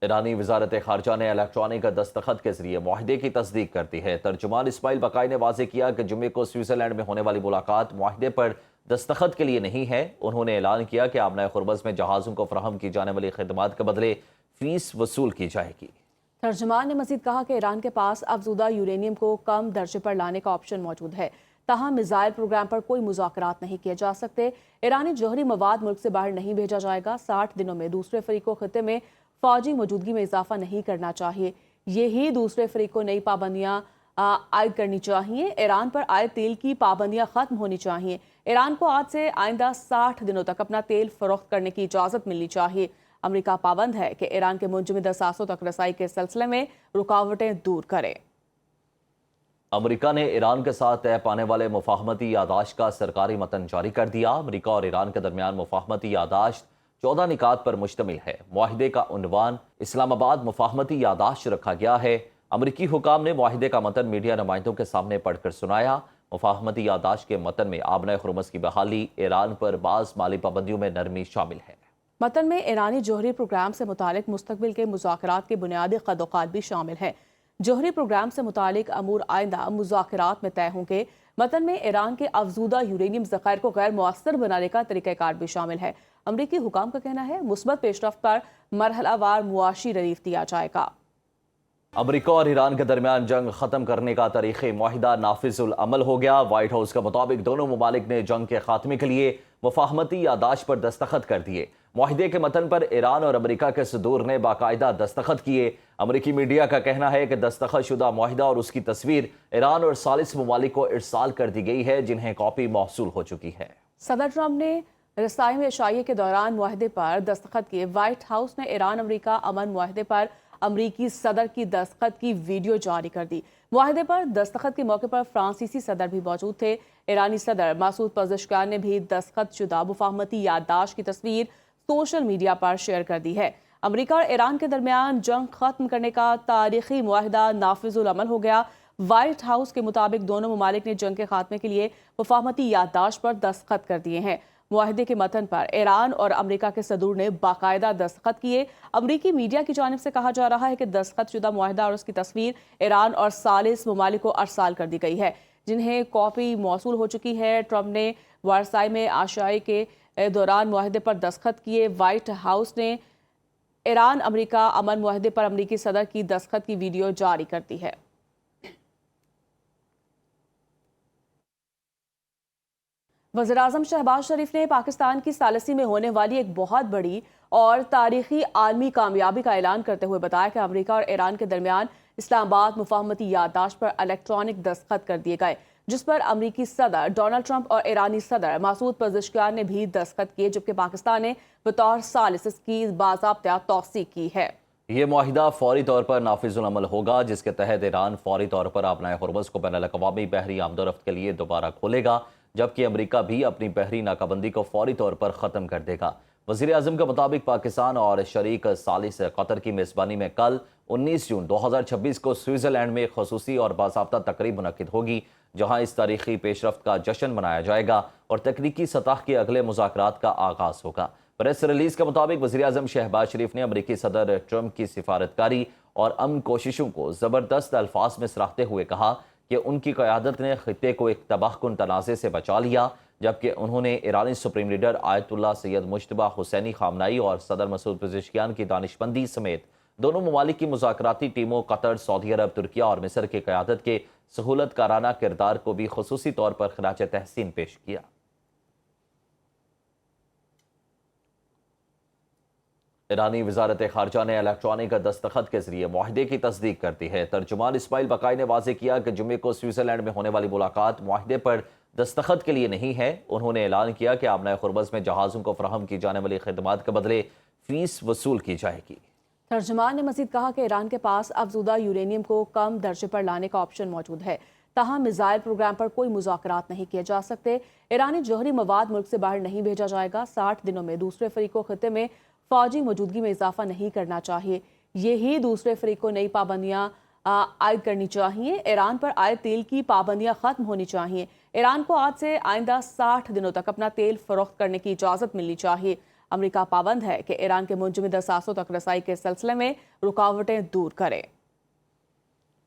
ईरानी वजारत खारजा ने इलेक्ट्रॉनिक दस्तखत के जरिए मुआहदे की तस्दीक कर दी है। तर्जुमान इस्माइल बकाई ने वाज़ेह किया कि जुम्मे को स्विट्ज़रलैंड में होने वाली मुलाकात मुआहदे पर दस्तखत के लिए नहीं है। उन्होंने ऐलान किया कि आमना खुरबस में जहाज़ों को फराहम की जाने वाली खदमात के बदले फीस वसूल की जाएगी। तर्जुमान ने मजीद कहा कि ईरान के पास अफज़ूदा यूरेनियम को कम दर्जे पर लाने का ऑप्शन मौजूद है, ताहम मिसाइल प्रोग्राम पर कोई मुज़ाकरात नहीं किए जा सकते। ईरानी जौहरी मवाद मुल्क से बाहर नहीं भेजा जाएगा। 60 दिनों में दूसरे फरीक को खत्े में फौजी मौजूदगी में इजाफा नहीं करना चाहिए। यही दूसरे फरीक को नई पाबंदियां आयद करनी चाहिए। ईरान पर आए तेल की पाबंदियां खत्म होनी चाहिए। ईरान को आज से आइंदा 60 दिनों तक अपना तेल फरोख्त करने की इजाज़त मिलनी चाहिए। अमेरिका पाबंद है कि ईरान के मुंजमद असासों तक रसाई के सिलसिले में रुकावटें दूर करे। अमेरिका ने ईरान के साथ तय पाने वाले मुफाहमती यादाश्त का सरकारी मतन जारी कर दिया। अमेरिका और ईरान के दरमियान मुफाहमती यादाश्त 14 निकात पर मुश्तमिल है। मुआहिदे का उन्वान इस्लामाबाद मुफाहमती यादाश्त रखा गया है। अमरीकी हुकाम ने मुआहिदे का मतन मीडिया नुमाइंदों के सामने पढ़कर सुनाया। मुफाहमती यादाश्त के मतन में आबना खुरमस की बहाली, ईरान पर बाज़ माली पाबंदियों में नरमी शामिल है। मतन में ईरानी जौहरी प्रोग्राम से मुतालिक मुस्तकबिल के मुज़ाकरात के बुनियादी क़दोक़ात भी शामिल है। जौहरी प्रोग्राम से मुतालिक अमूर आइंदा मुज़ाकरात में तय होंगे। मतन में ईरान के अफज़ूदा यूरेनियम ज़ख़ायर को गैर मुअस्सर बनाने का तरीक़ाकार भी शामिल है। अमरीकी हुकाम का कहना है मुस्बत पेशरफ्त पर मरहलावार मुआशी रलीफ दिया जाएगा। अमरीका और ईरान के दरमियान जंग खत्म करने का तारीख़ी मुआहिदा नाफिजुल अमल हो गया। व्हाइट हाउस के मुताबिक दोनों ममालिक ने जंग के खात्मे के लिए मुफाहमती यादाश्त पर दस्तखत कर दिए। मुआहिदे के मतन पर ईरान और अमरीका के सदूर ने बाकायदा दस्तखत किए। अमरीकी मीडिया का कहना है कि दस्तखत शुदा मुआहिदा और उसकी तस्वीर ईरान और सालिस ममालिक को इरसाल कर दी गई है, जिन्हें कॉपी मौसूल हो चुकी है। सदर ट्रंप ने रसाई में इशाइये के दौरान मुआहिदे पर दस्तखत किए। व्हाइट हाउस ने ईरान अमरीका अमन मुआहिदे पर अमरीकी सदर की दस्तखत की वीडियो जारी कर दी। मुआहिदे पर दस्तखत के मौके पर फ्रांसीसी सदर भी मौजूद थे। ईरानी सदर मसूद पज़ेश्कियान ने भी दस्तखत शुदा मुफाहमती याददाश्त की तस्वीर सोशल मीडिया पर शेयर कर दी है। अमरीका और ईरान के दरमियान जंग खत्म करने का तारीखी मुआहिदा नाफिजुल अमल हो गया। व्हाइट हाउस के मुताबिक दोनों ममालिक ने जंग के खात्मे के लिए मुफाहमती याददाश्त पर दस्तखत कर दिए हैं। मुआहिदे के मतन पर ईरान और अमरीका के सदूर ने बाकायदा दस्तखत किए। अमरीकी मीडिया की जानिब से कहा जा रहा है कि दस्तखत शुदा मुआहिदा और उसकी तस्वीर ईरान और सालिस ममालिक को अरसाल कर दी गई है, जिन्हें कॉपी मौसूल हो चुकी है। ट्रंप ने वर्साई में आशाई के दौरान मुआहिदे पर दस्तखत किए। व्हाइट हाउस ने ईरान अमरीका अमन मुआहिदे पर अमरीकी सदर की दस्तखत की वीडियो जारी कर दी है। वज़ीर-ए-आज़म शहबाज शरीफ ने पाकिस्तान की सालसी में होने वाली एक बहुत बड़ी और तारीखी आलमी कामयाबी का ऐलान करते हुए बताया कि अमरीका और ईरान के दरमियान इस्लामाबाद मुफाहमती याददाश्त पर इलेक्ट्रॉनिक दस्तखत कर दिए गए, जिस पर अमरीकी सदर डोनाल्ड ट्रंप और ईरानी सदर मसूद पज़ेश्कियान ने भी दस्तखत किए, जबकि पाकिस्तान ने बतौर सालिस इसकी बाज़ाब्ता तौसीक की है। ये मुआहिदा फौरी तौर पर नाफिजुल अमल होगा, जिसके तहत ईरान फौरी तौर पर अपना हुर्मस को बैनुल अक़वामी बहरी आमदोरफ्त के लिए दोबारा खोलेगा, जबकि अमरीका भी अपनी बहरी नाकाबंदी को फौरी तौर पर ख़त्म कर देगा। वज़ीर-ए-आज़म के मुताबिक पाकिस्तान और शरीक सालिस कतर की मेज़बानी में कल 19 जून 2026 को स्विट्ज़रलैंड में ख़ुसूसी और बाज़ाब्ता तकरीब मुनक़्क़िद होगी, जहाँ इस तारीखी पेशरफ्त का जश्न मनाया जाएगा और तकनीकी सतह के अगले मुज़ाकरात का आगाज़ होगा। प्रेस रिलीज़ के मुताबिक वज़ीर-ए-आज़म शहबाज शरीफ ने अमरीकी सदर ट्रंप की सिफारतकारी और अमन कोशिशों को ज़बरदस्त अल्फाज में सराहते हुए कहा कि उनकी क़यादत ने ख़ित्ते को एक तबाहकुन तनाज़े से बचा लिया, जबकि उन्होंने ईरानी supreme leader Ayatollah Syed Mojtaba Hosseini Khamenei और सदर मसूद पज़ेश्कियान की दानिशमंदी समेत दोनों ममालिक की मुज़ाकराती टीमों कतर, सऊदी अरब, तुर्किया और मिस्र की क़यादत के सहूलत काराना किरदार को भी खुसूसी तौर पर ख़िराज तहसीन पेश किया। ईरानी वजारत खारजा ने इलेक्ट्रॉनिक दस्तखत के जरिए मुआहिदे की तस्दीक कर दी है। तर्जुमान इस्माइल बकाई ने वाज़ेह किया कि जुम्मे को स्विट्ज़रलैंड में होने वाली मुलाकात मुआहिदे पर दस्तखत के लिए नहीं है। उन्होंने ऐलान किया कि आमना खुरबस में जहाज़ों को फराहम की जाने वाली खदमात के बदले फीस वसूल की जाएगी। तर्जुमान ने मजीद कहा कि ईरान के पास अफज़ूदा यूरेनियम को कम दर्जे पर लाने का ऑप्शन मौजूद है, ताहम मिसाइल प्रोग्राम पर कोई मुज़ाकरात नहीं किए जा सकते। ईरानी जौहरी मवाद मुल्क से बाहर नहीं भेजा जाएगा। 60 दिनों में दूसरे फरीक को खत्े में फौजी मौजूदगी में इजाफा नहीं करना चाहिए। यही दूसरे फरीक को नई पाबंदियां आयद करनी चाहिए। ईरान पर आए तेल की पाबंदियां खत्म होनी चाहिए। ईरान को आज से आइंदा 60 दिनों तक अपना तेल फरोख्त करने की इजाज़त मिलनी चाहिए। امریکہ پابند ہے کہ ایران کے منجمد اثاثوں تک رسائی کے سلسلے میں رکاوٹیں دور کرے۔